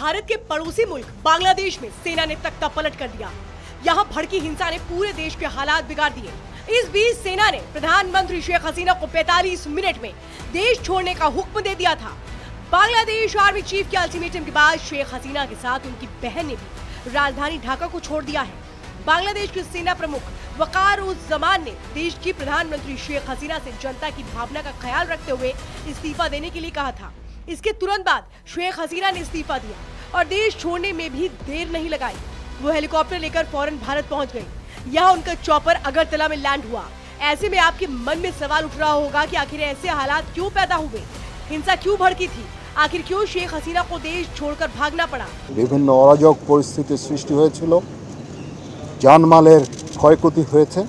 भारत के पड़ोसी मुल्क बांग्लादेश में सेना ने तख्ता पलट कर दिया। यहाँ भड़की हिंसा ने पूरे देश के हालात बिगाड़ दिए। इस बीच सेना ने प्रधानमंत्री शेख हसीना को 45 मिनट में देश छोड़ने का हुक्म दे दिया था। बांग्लादेश आर्मी चीफ के अल्टीमेटम के बाद शेख हसीना के साथ उनकी बहन ने भी राजधानी ढाका को छोड़ दिया है। बांग्लादेश के सेना प्रमुख वकार उस जमान ने देश की प्रधानमंत्री शेख हसीना से जनता की भावना का ख्याल रखते हुए इस्तीफा देने के लिए कहा था। इसके तुरंत बाद शेख हसीना ने इस्तीफा दिया और देश छोड़ने में भी देर नहीं लगाई। वो हेलीकॉप्टर लेकर फौरन भारत पहुंच गई। यहाँ उनका चॉपर अगरतला में लैंड हुआ। ऐसे में आपके मन में सवाल उठ रहा होगा कि आखिर ऐसे हालात क्यों पैदा हुए, हिंसा क्यों भड़की थी, आखिर क्यों शेख हसीना को देश छोड़कर भागना पड़ा। বিভিন্ন অরাজক পরিস্থিতির সৃষ্টি হয়েছিল, জানমালের ক্ষয়ক্ষতি হয়েছে,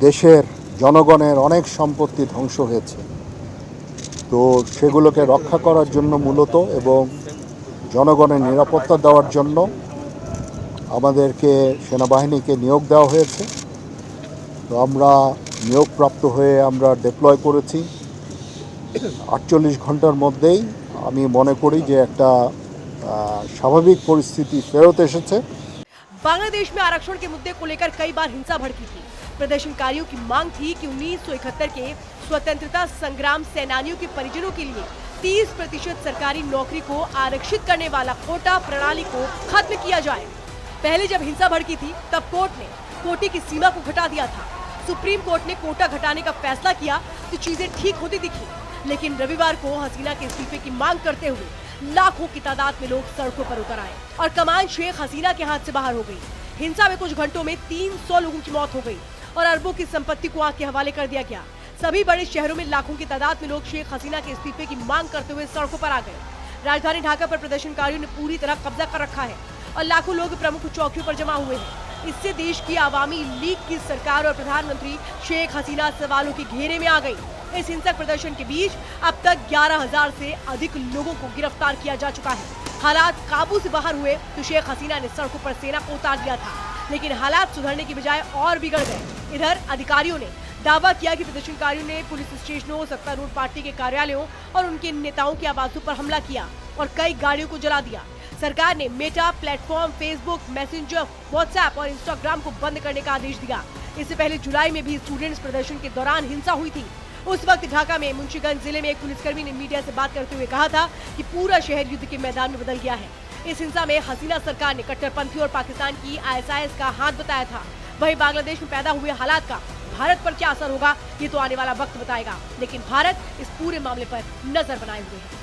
দেশের জনগণের অনেক সম্পত্তি ধ্বংস হয়েছে। তো সেগুলোকে রক্ষা করার জন্য মূলত এবং জনগণের নিরাপত্তা দেওয়ার জন্য আমাদেরকে সেনাবাহিনীকে নিয়োগ দেওয়া হয়েছে। তো আমরা নিয়োগপ্রাপ্ত হয়ে আমরা ডিপ্লয় করেছি। 48 ঘন্টার মধ্যেই আমি মনে করি যে একটা স্বাভাবিক পরিস্থিতি ফেরত এসেছে। बांग्लादेश में आरक्षण के मुद्दे को लेकर कई बार हिंसा भड़की थी। प्रदर्शनकारियों की मांग थी कि 1971 के स्वतंत्रता संग्राम सेनानियों के परिजनों के लिए 30% सरकारी नौकरी को आरक्षित करने वाला कोटा प्रणाली को खत्म किया जाए। पहले जब हिंसा भड़की थी तब कोर्ट ने कोटे की सीमा को घटा दिया था। सुप्रीम कोर्ट ने कोटा घटाने का फैसला किया तो चीजें ठीक होती दिखी, लेकिन रविवार को हसीना के इस्तीफे की मांग करते हुए लाखों की तादाद में लोग सड़कों पर उतर आए और कमान शेख हसीना के हाथ से बाहर हो गई। हिंसा में कुछ घंटों में 300 लोगों की मौत हो गई और अरबों की संपत्ति को आग के हवाले कर दिया गया। सभी बड़े शहरों में लाखों की तादाद में लोग शेख हसीना के इस्तीफे की मांग करते हुए सड़कों पर आ गए। राजधानी ढाका पर प्रदर्शनकारियों ने पूरी तरह कब्जा कर रखा है और लाखों लोग प्रमुख चौकियों पर जमा हुए हैं। इससे देश की आवामी लीग की सरकार और प्रधानमंत्री शेख हसीना सवालों के घेरे में आ गई। इस हिंसक प्रदर्शन के बीच अब तक 11,000 से अधिक लोगों को गिरफ्तार किया जा चुका है। हालात काबू से बाहर हुए तो शेख हसीना ने सड़कों पर सेना को उतार दिया था, लेकिन हालात सुधरने की बजाय और बिगड़ गए। इधर अधिकारियों ने दावा किया कि प्रदर्शनकारियों ने पुलिस स्टेशनों, सत्तारूढ़ पार्टी के कार्यालयों और उनके नेताओं के आवासों पर हमला किया और कई गाड़ियों को जला दिया। सरकार ने Meta platform, Facebook, messenger, WhatsApp और इंस्टाग्राम को बंद करने का आदेश दिया। इससे पहले जुलाई में भी स्टूडेंट्स प्रदर्शन के दौरान हिंसा हुई थी। उस वक्त ढाका में मुंशीगंज जिले में एक पुलिसकर्मी ने मीडिया से बात करते हुए कहा था कि पूरा शहर युद्ध के मैदान में बदल गया है। इस हिंसा में हसीना सरकार ने कट्टरपंथी और पाकिस्तान की ISIS का हाथ बताया था। वहीं बांग्लादेश में पैदा हुए हालात का भारत पर क्या असर होगा, ये तो आने वाला वक्त बताएगा, लेकिन भारत इस पूरे मामले पर नजर बनाए हुए है।